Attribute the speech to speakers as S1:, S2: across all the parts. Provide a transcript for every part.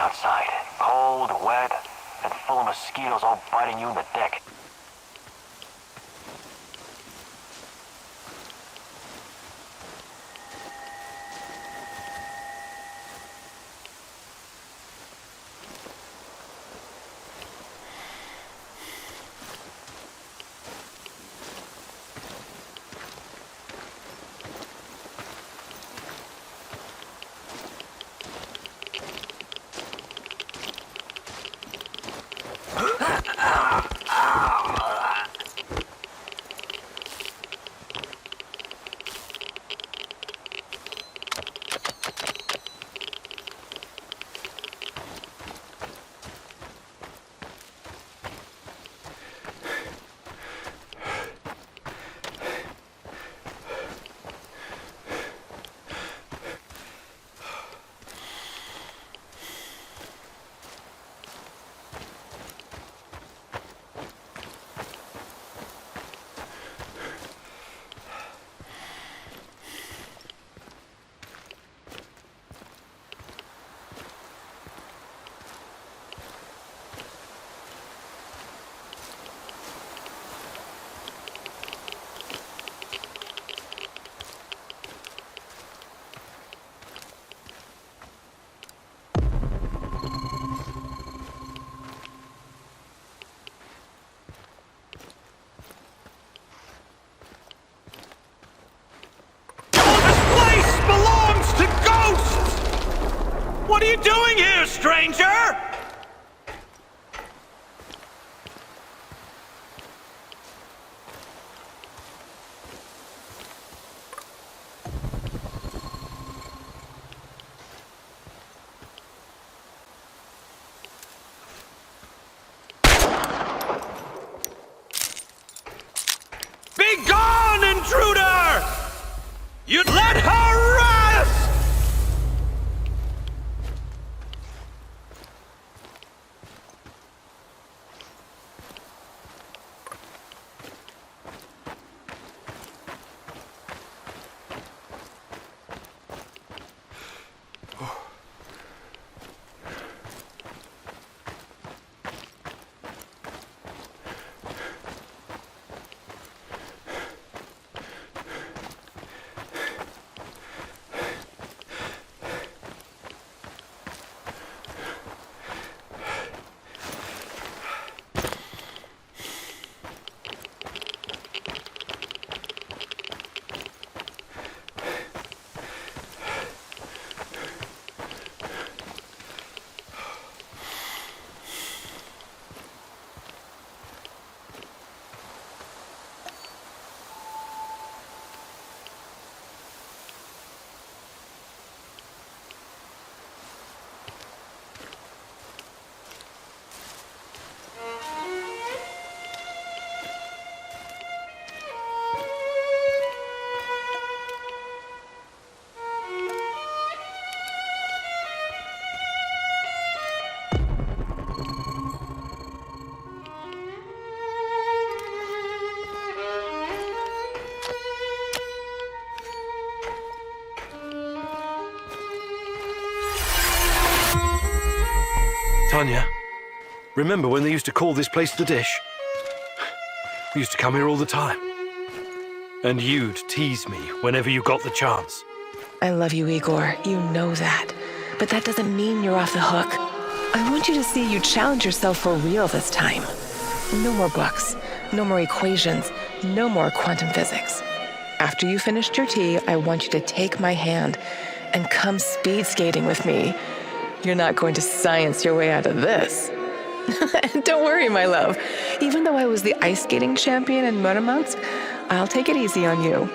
S1: outside. Cold, wet, and full of mosquitoes all biting you in the dick.
S2: What are you doing here, stranger? Be gone, intruder! You'd let her rest!
S3: Tanya, remember when they used to call this place the Dish? We used to come here all the time. And you'd tease me whenever you got the chance.
S4: I love you, Igor. You know that. But that doesn't mean you're off the hook. I want you to see you challenge yourself for real this time. No more books, no more equations, no more quantum physics. After you finished your tea, I want you to take my hand and come speed skating with me. You're not going to science your way out of this. Don't worry, my love. Even though I was the ice skating champion in Murmansk, I'll take it easy on you.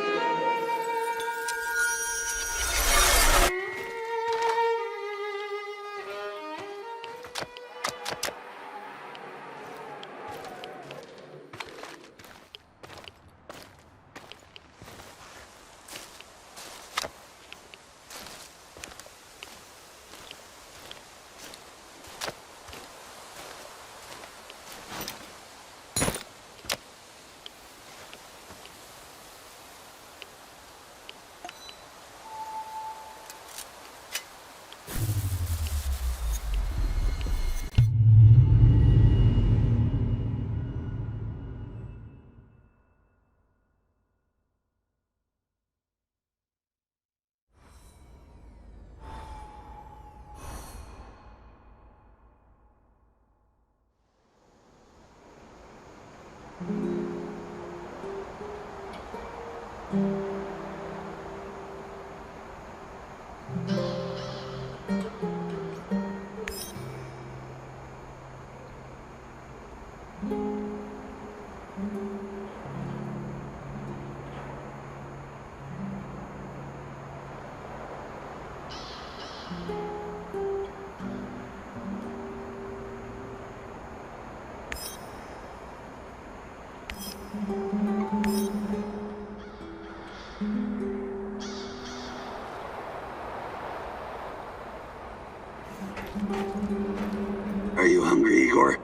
S5: Are you hungry, Igor?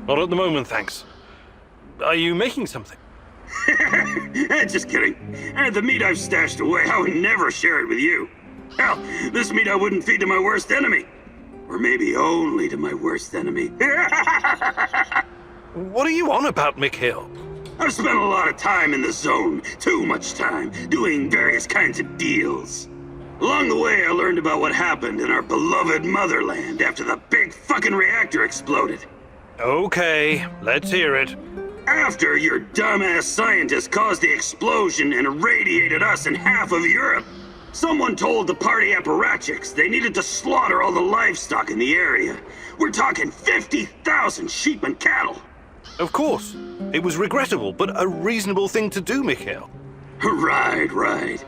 S3: Not at the moment, thanks. Are you making something?
S5: Just kidding. The meat I've stashed away, I would never share it with you. Hell, this meat I wouldn't feed to my worst enemy. Or maybe only to my worst enemy.
S3: What are you on about, Mikhail?
S5: I've spent a lot of time in the zone, too much time, doing various kinds of deals. Along the way, I learned about what happened in our beloved motherland after the big fucking reactor exploded.
S3: Okay, let's hear it.
S5: After your dumbass scientists caused the explosion and irradiated us and half of Europe, someone told the party apparatchiks they needed to slaughter all the livestock in the area. We're talking 50,000 sheep and cattle.
S3: Of course. It was regrettable, but a reasonable thing to do, Mikhail.
S5: Right.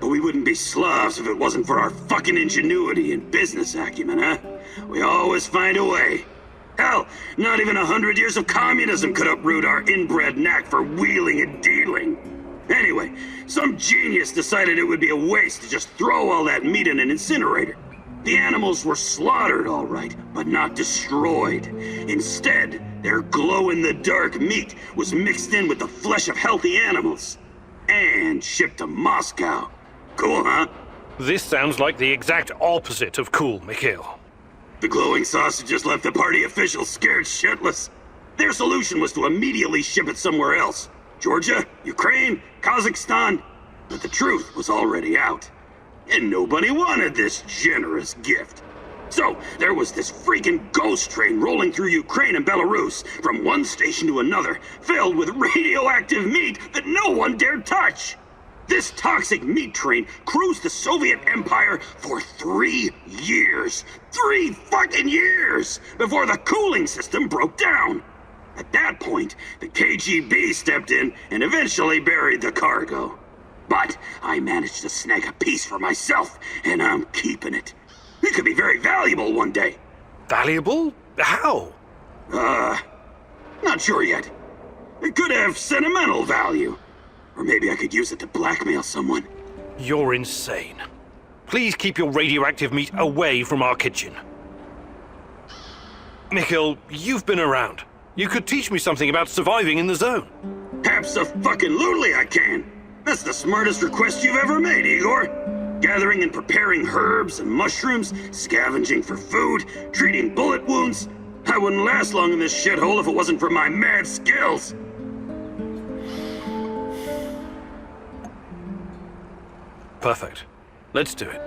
S5: But we wouldn't be Slavs if it wasn't for our fucking ingenuity and business acumen, huh? We always find a way. Hell, not even 100 years of communism could uproot our inbred knack for wheeling and dealing. Anyway, some genius decided it would be a waste to just throw all that meat in an incinerator. The animals were slaughtered, all right, but not destroyed. Instead, their glow-in-the-dark meat was mixed in with the flesh of healthy animals and shipped to Moscow. Cool, huh?
S3: This sounds like the exact opposite of cool, Mikhail.
S5: The glowing sausages left the party officials scared shitless. Their solution was to immediately ship it somewhere else. Georgia, Ukraine, Kazakhstan. But the truth was already out. And nobody wanted this generous gift. So, there was this freaking ghost train rolling through Ukraine and Belarus, from one station to another, filled with radioactive meat that no one dared touch. This toxic meat train cruised the Soviet Empire for 3 years. 3 fucking years! Before the cooling system broke down. At that point, the KGB stepped in and eventually buried the cargo. But I managed to snag a piece for myself, and I'm keeping it. It could be very valuable one day.
S3: Valuable? How?
S5: Not sure yet. It could have sentimental value. Or maybe I could use it to blackmail someone.
S3: You're insane. Please keep your radioactive meat away from our kitchen. Mikhail, you've been around. You could teach me something about surviving in the zone.
S5: Abso-fucking-lutely I can. That's the smartest request you've ever made, Igor. Gathering and preparing herbs and mushrooms, scavenging for food, treating bullet wounds. I wouldn't last long in this shithole if it wasn't for my mad skills.
S3: Perfect. Let's do it.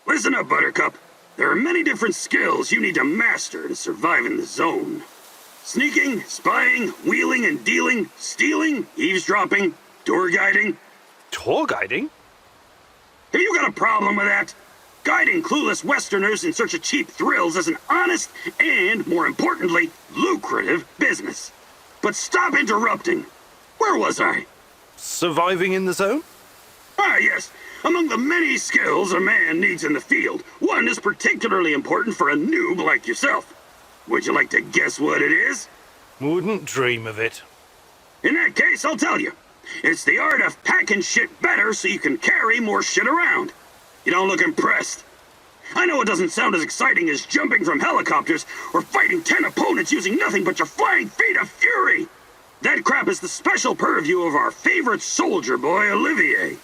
S5: Listen up, Buttercup. There are many different skills you need to master to survive in the zone. Sneaking, spying, wheeling and dealing, stealing, eavesdropping, tour guiding.
S3: Tour guiding?
S5: Have you got a problem with that? Guiding clueless Westerners in search of cheap thrills is an honest and, more importantly, lucrative business. But stop interrupting. Where was I?
S3: Surviving in the zone?
S5: Ah, yes. Among the many skills a man needs in the field, one is particularly important for a noob like yourself. Would you like to guess what it is?
S3: Wouldn't dream of it.
S5: In that case, I'll tell you. It's the art of packing shit better so you can carry more shit around. You don't look impressed. I know it doesn't sound as exciting as jumping from helicopters or fighting 10 opponents using nothing but your flying feet of fury. That crap is the special purview of our favorite soldier boy, Olivier.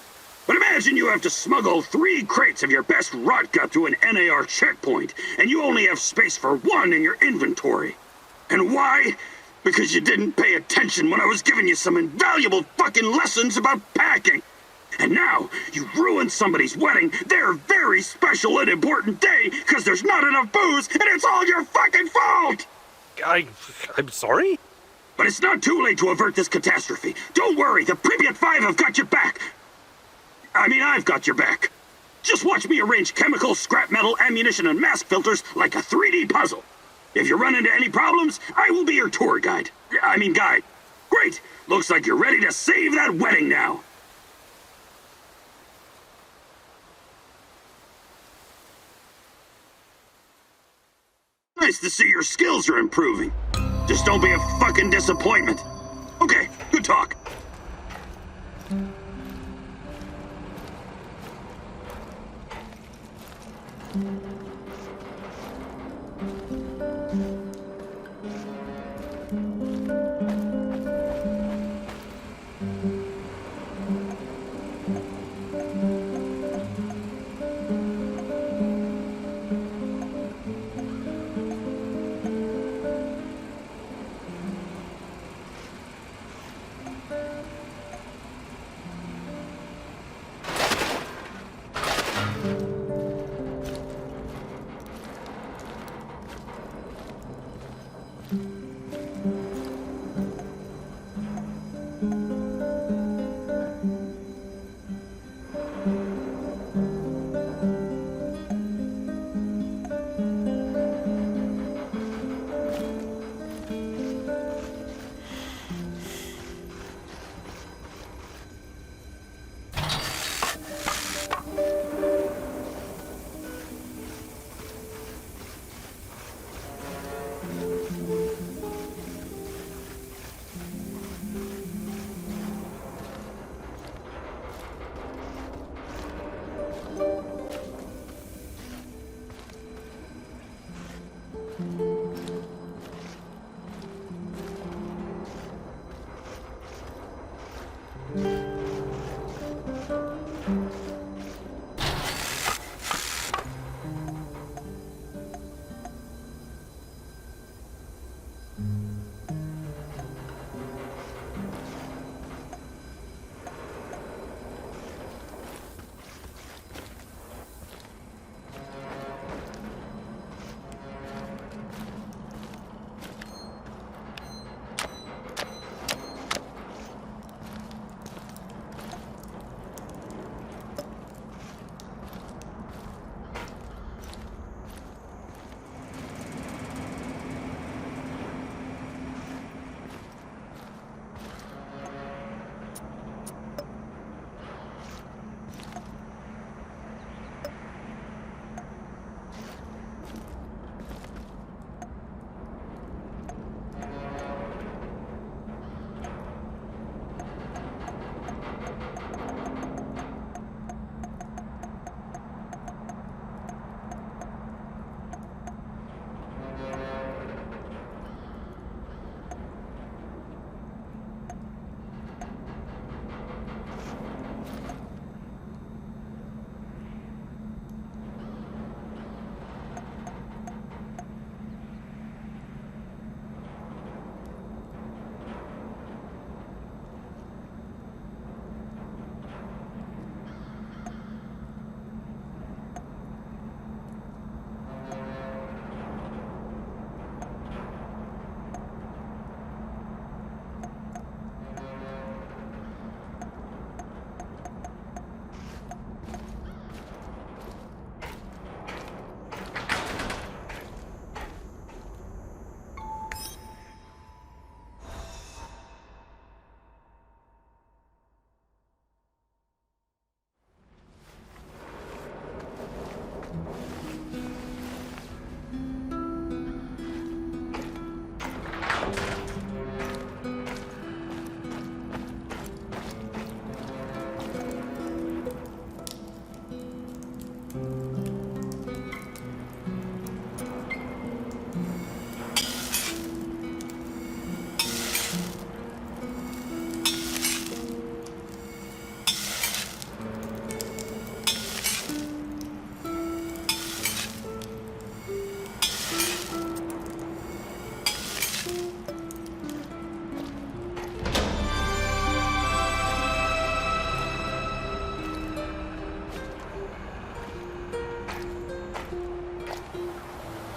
S5: But imagine you have to smuggle 3 crates of your best rot gut through an NAR checkpoint, and you only have space for 1 in your inventory. And why? Because you didn't pay attention when I was giving you some invaluable fucking lessons about packing. And now, you ruined somebody's wedding, their very special and important day, because there's not enough booze, and it's all your fucking fault!
S3: I'm sorry?
S5: But it's not too late to avert this catastrophe. Don't worry, the Pripyat 5 have got your back. I've got your back. Just watch me arrange chemicals, scrap metal, ammunition, and mask filters like a 3D puzzle. If you run into any problems, I will be your tour guide. Guide. Great. Looks like you're ready to save that wedding now. Nice to see your skills are improving. Just don't be a fucking disappointment. Okay, good talk.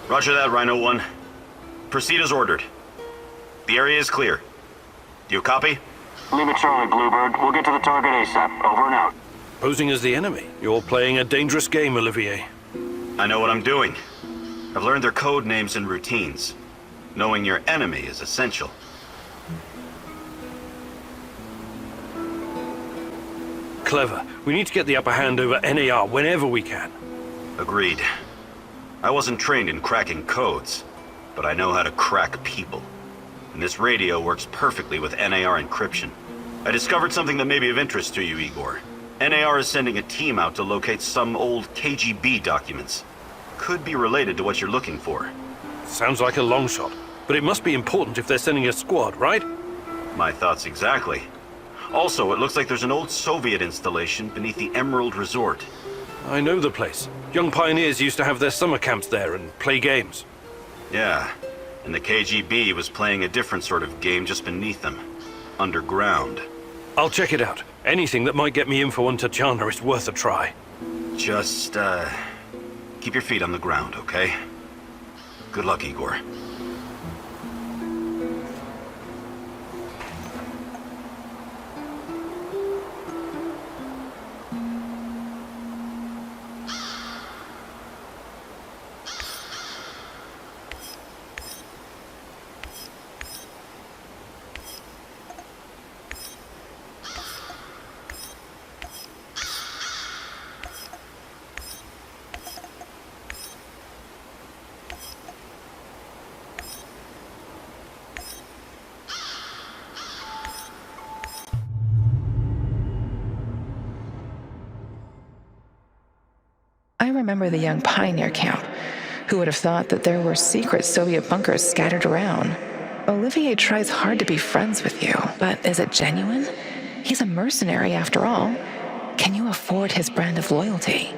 S6: Roger that, Rhino 1. Proceed as ordered. The area is clear. Do you copy?
S1: Leave it Charlie, Bluebird. We'll get to the target ASAP. Over and out.
S3: Posing as the enemy. You're playing a dangerous game, Olivier.
S6: I know what I'm doing. I've learned their code names and routines. Knowing your enemy is essential.
S3: Clever. We need to get the upper hand over NAR whenever we can.
S6: Agreed. I wasn't trained in cracking codes, but I know how to crack people. And this radio works perfectly with NAR encryption. I discovered something that may be of interest to you, Igor. NAR is sending a team out to locate some old KGB documents. Could be related to what you're looking for.
S3: Sounds like a long shot, but it must be important if they're sending a squad, right?
S6: My thoughts exactly. Also, it looks like there's an old Soviet installation beneath the Emerald Resort.
S3: I know the place. Young pioneers used to have their summer camps there and play games.
S6: Yeah, and the KGB was playing a different sort of game just beneath them. Underground.
S3: I'll check it out. Anything that might get me info on Tatiana is worth a try.
S6: Just, keep your feet on the ground, okay? Good luck, Igor.
S4: I remember the young pioneer camp. Who would have thought that there were secret Soviet bunkers scattered around? Olivier tries hard to be friends with you, but is it genuine? He's a mercenary after all. Can you afford his brand of loyalty?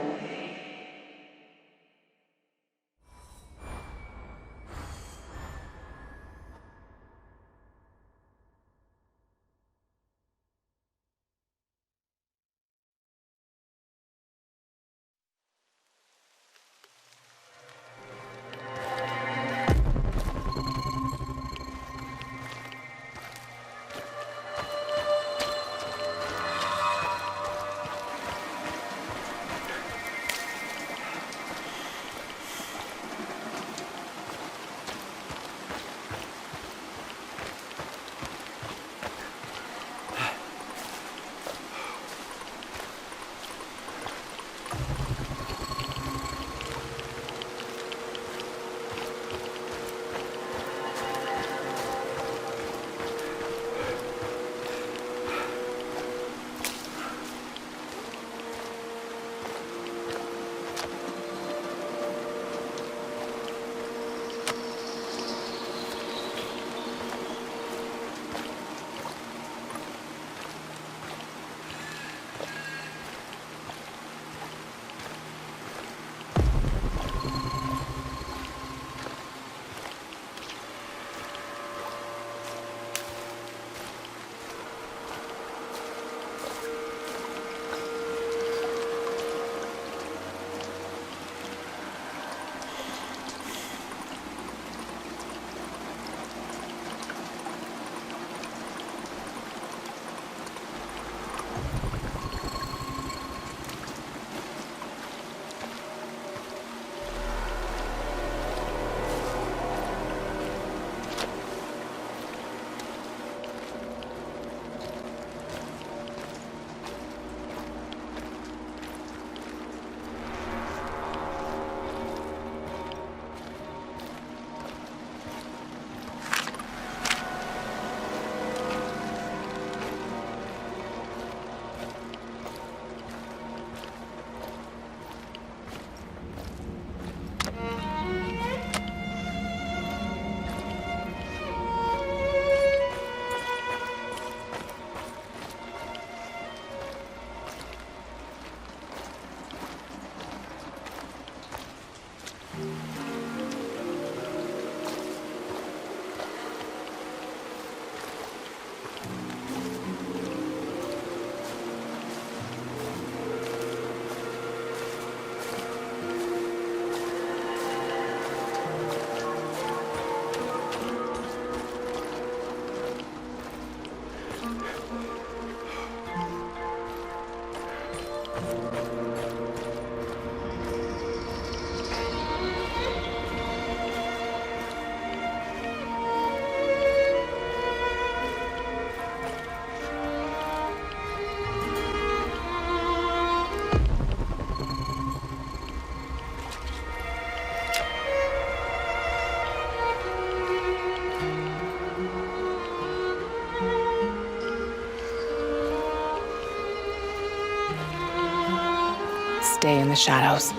S4: Stay in the shadows.